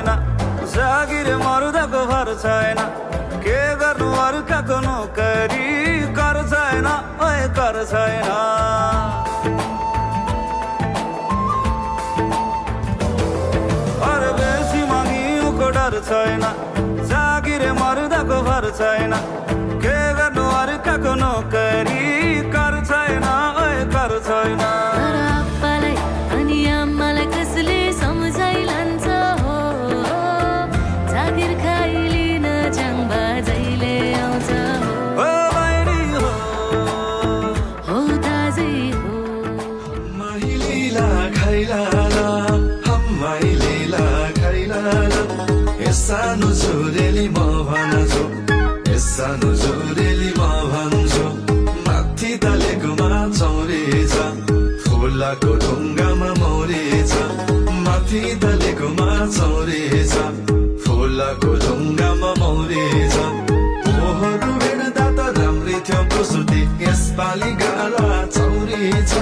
छैन जागिर मर्दाको भर छैन के गर्नु अर्काको नोकरी कर छैन ओए कर छैन अरे बेसी मागिनुको डर छैन जागिर मर्दाको भर छैन के गर्नु अर्काको नोकरी कर छैन ओए कर छैन तर आप्पालाई अनि आम्मालाई कसले सम्झाइ लान्छ हो जागिर खाइलिन च्याङ बाजैले आउँछ ओ बहिनी हो दाजै हो माइलीला खैलाला हम्माइलीला खैलाला सानो छोरेली म भन्छु सानो छोरेली म भन्छु माथि तलेकोमा चौरेछ फुलाको ढुङ्गामा मौरेछ माथि तलेकोमा चौरेछ फुलाको ढुङ्गामा मौरेछ पोहोरो भेट्दा त राम्रै थियो प्रसुति यसपालि गाला चौरेछ